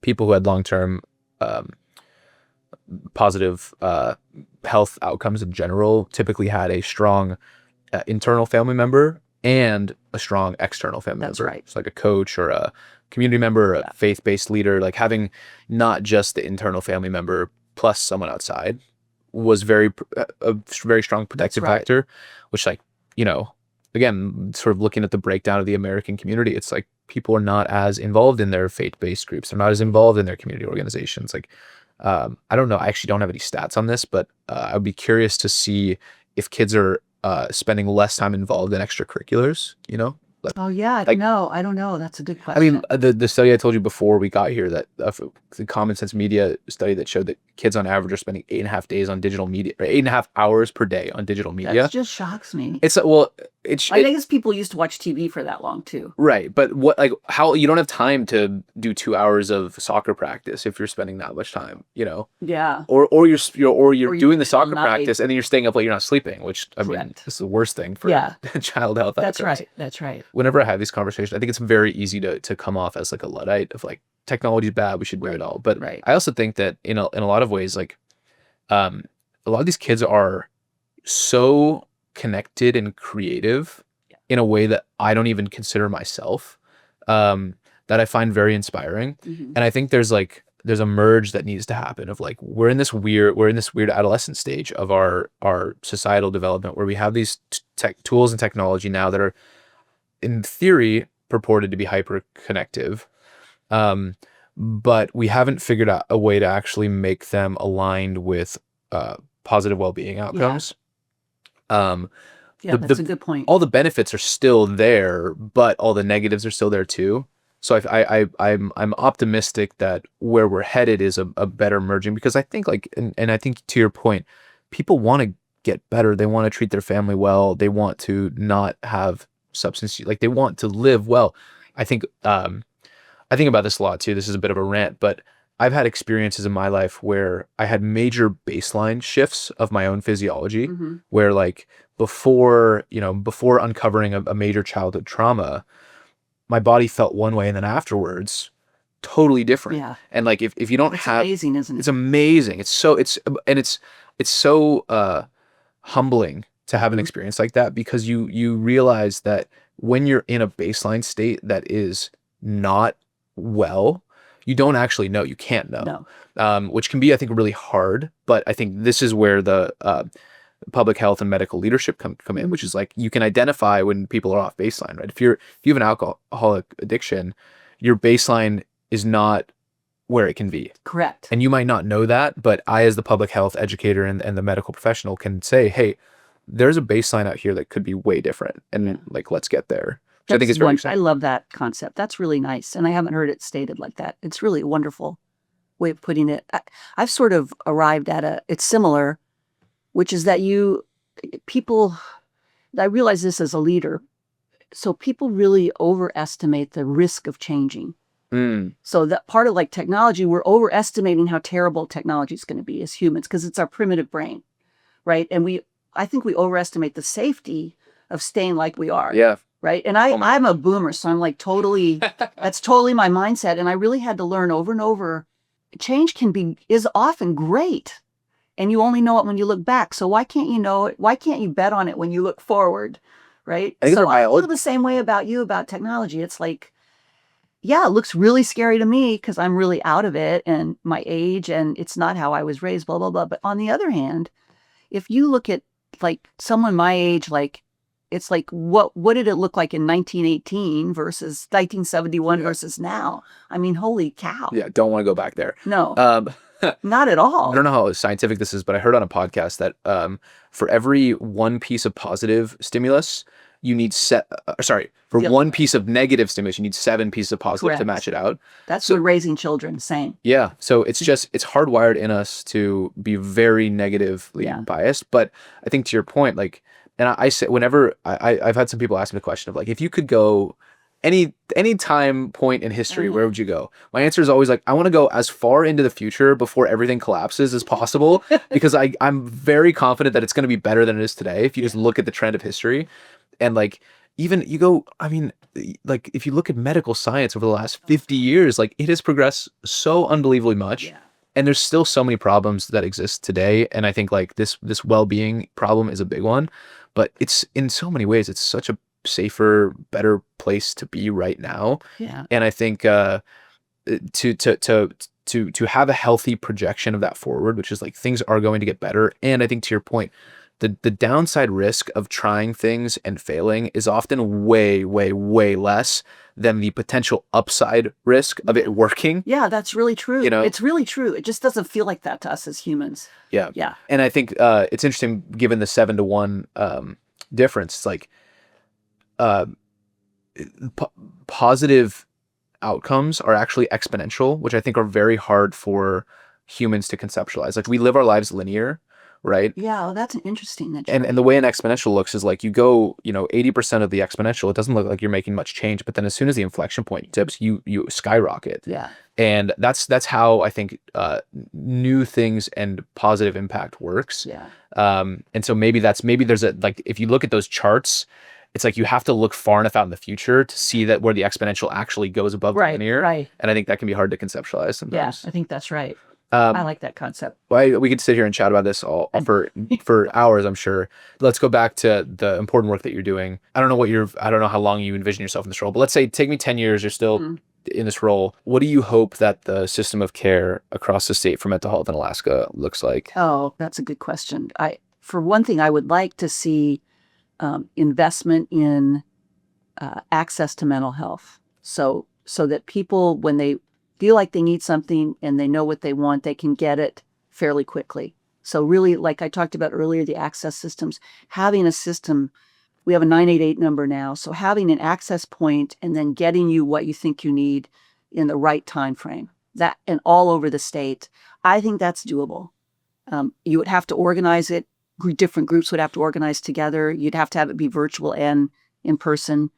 people who had long-term positive health outcomes in general typically had a strong internal family member and a strong external family member. That's right. It's like a coach or a community member, a faith-based leader, like having not just the internal family member plus someone outside was a very strong protective factor, which, like, again, sort of looking at the breakdown of the American community, it's like people are not as involved in their faith-based groups. They're not as involved in their community organizations. Like, I don't know. I actually don't have any stats on this, but I would be curious to see if kids are spending less time involved in extracurriculars, Oh yeah, I don't know. That's a good question. I mean, the study I told you before we got here, that the Common Sense Media study that showed that kids on average are spending 8.5 days on digital media, or 8.5 hours per day on digital media. That just shocks me. I guess people used to watch TV for that long too. Right, but how you don't have time to do 2 hours of soccer practice if you're spending that much time, Yeah. Or you're doing the soccer all night. practice and then you're staying up late, you're not sleeping, which I mean, Correct. this is the worst thing for child health. That's outcomes. right. That's right. Whenever I have these conversations, I think it's very easy to come off as like a Luddite of like, technology is bad, we should do it all. But I also think that in a lot of ways, like a lot of these kids are so connected and creative in a way that I don't even consider myself, that I find very inspiring. Mm-hmm. And I think there's a merge that needs to happen of like, we're in this weird adolescent stage of our societal development where we have these tech tools and technology now that are in theory purported to be hyper connective. But we haven't figured out a way to actually make them aligned with positive well-being outcomes. That's a good point. All the benefits are still there, but all the negatives are still there too. So I'm optimistic that where we're headed is a better merging, because I think and I think to your point, people want to get better. They want to treat their family well. They want to not have substance use. Like, they want to live well. I think about this a lot too. This is a bit of a rant, but I've had experiences in my life where I had major baseline shifts of my own physiology, where like before uncovering a major childhood trauma, my body felt one way, and then afterwards totally different. Yeah. And like, if you don't It's have, amazing, isn't it? it's amazing. It's so humbling to have an experience like that, because you realize that when you're in a baseline state that is not well, you don't actually know. You can't know. No. Which can be, I think, really hard. But I think this is where the public health and medical leadership come in, which is like, you can identify when people are off baseline, right? If you have an alcoholic addiction, your baseline is not where it can be. Correct. And you might not know that, but I, as the public health educator and the medical professional, can say, hey, there's a baseline out here that could be way different. And like, let's get there. Which I think is very exciting. I love that concept. That's really nice. And I haven't heard it stated like that. It's really a wonderful way of putting it. I've sort of arrived at it's similar, which is that you people, I realize this as a leader. So people really overestimate the risk of changing. So that part of like technology, we're overestimating how terrible technology is going to be as humans because it's our primitive brain, right? And I think we overestimate the safety of staying like we are. Yeah. Right. And I'm a boomer, so I'm like that's totally my mindset. And I really had to learn over and over, change is often great. And you only know it when you look back. So why can't you know it? Why can't you bet on it when you look forward? Right. So I feel the same way about technology. It's like, yeah, it looks really scary to me because I'm really out of it and my age and it's not how I was raised, blah, blah, blah. But on the other hand, if you look at like someone my age, like it's like, what did it look like in 1918 versus 1971 versus now? I mean, holy cow. Yeah. Don't want to go back there. No, not at all. I don't know how scientific this is, but I heard on a podcast that for every one piece of positive stimulus, you need one piece of negative stimulus, you need 7 pieces of positive Correct. to match it out. That's what raising children, same. Yeah. So it's hardwired in us to be very negatively biased. But I think to your point, like, and I say, whenever I've had some people ask me the question of like, if you could go any time point in history, where would you go? My answer is always like, I want to go as far into the future before everything collapses as possible, because I'm very confident that it's going to be better than it is today. If you just look at the trend of history. And like, even you go, I mean, like if you look at medical science over the last 50 years, like it has progressed so unbelievably much. Yeah. And there's still so many problems that exist today. And I think like this well-being problem is a big one, but it's in so many ways, it's such a safer, better place to be right now. Yeah. And I think to have a healthy projection of that forward, which is like things are going to get better. And I think to your point, the downside risk of trying things and failing is often way, way, way less than the potential upside risk of it working. Yeah, that's really true. You know? It's really true. It just doesn't feel like that to us as humans. Yeah. Yeah. And I think it's interesting, given the 7-to-1 difference, it's like positive outcomes are actually exponential, which I think are very hard for humans to conceptualize. Like we live our lives linear, right? Yeah, well, that's an interesting. And the way an exponential looks is like you go, 80% of the exponential, it doesn't look like you're making much change, but then as soon as the inflection point dips, you skyrocket. Yeah. And that's how I think new things and positive impact works. Yeah. And so maybe there's if you look at those charts, it's like you have to look far enough out in the future to see that where the exponential actually goes above the linear. Right. And I think that can be hard to conceptualize sometimes. Yeah, I think that's right. I like that concept. We could sit here and chat about this all for hours, I'm sure. Let's go back to the important work that you're doing. I don't know how long you envision yourself in this role, but let's say take me 10 years, you're still in this role. What do you hope that the system of care across the state for mental health in Alaska looks like? Oh, that's a good question. For one thing, I would like to see investment in access to mental health. So that people, when they feel like they need something and they know what they want, they can get it fairly quickly. So really, like I talked about earlier, the access systems, having a system, we have a 988 number now. So having an access point and then getting you what you think you need in the right time frame, that and all over the state, I think that's doable. You would have to organize it. Different groups would have to organize together. You'd have to have it be virtual and in person.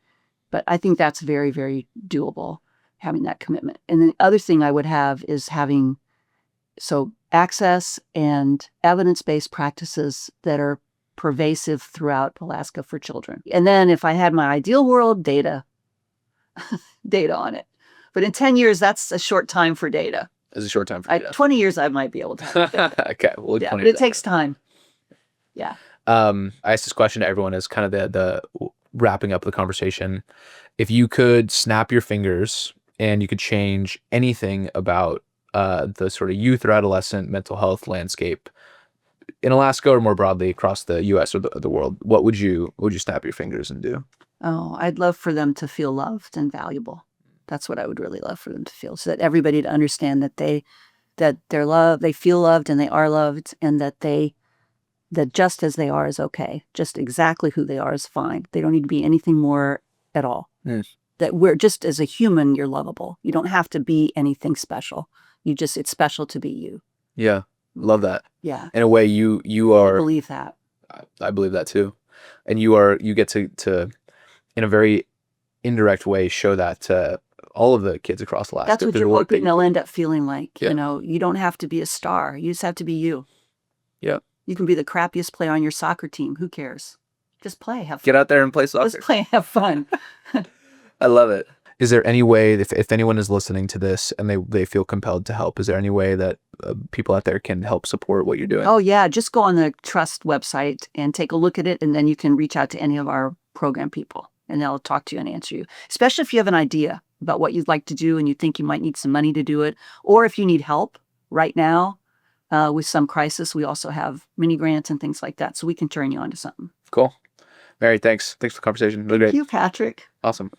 But I think that's very, very doable, having that commitment. And the other thing I would have is having access and evidence-based practices that are pervasive throughout Alaska for children. And then if I had my ideal world, data on it. But in 10 years, that's a short time for data. It's a short time for data. 20 years, I might be able to. Okay. Well, yeah, but it takes time. Yeah. I asked this question to everyone as kind of the wrapping up the conversation. If you could snap your fingers and you could change anything about the sort of youth or adolescent mental health landscape in Alaska or more broadly across the U.S. or the world, what would you snap your fingers and do? Oh, I'd love for them to feel loved and valuable. That's what I would really love for them to feel, so that everybody to understand that they're loved, they feel loved and they are loved, and that just as they are is okay. Just exactly who they are is fine. They don't need to be anything more at all. Yes. That we're just, as a human, you're lovable. You don't have to be anything special. It's special to be you. Yeah. Love that. Yeah. In a way, you are. I believe that. I believe that too. And you get to in a very indirect way show that to all of the kids across Alaska. That's what through you're the work that hoping you they'll do. end up feeling like. Yeah. You know, you don't have to be a star. You just have to be you. Yeah. You can be the crappiest player on your soccer team. Who cares? Just play. Have fun. Get out there and play soccer. Just play. Have fun. I love it. Is there any way, if anyone is listening to this and they feel compelled to help, is there any way that people out there can help support what you're doing? Oh, yeah. Just go on the Trust website and take a look at it. And then you can reach out to any of our program people and they'll talk to you and answer you, especially if you have an idea about what you'd like to do and you think you might need some money to do it. Or if you need help right now with some crisis, we also have mini grants and things like that. So we can turn you on to something. Cool. Mary, thanks. Thanks for the conversation. Really great. Thank you, Patrick. Awesome.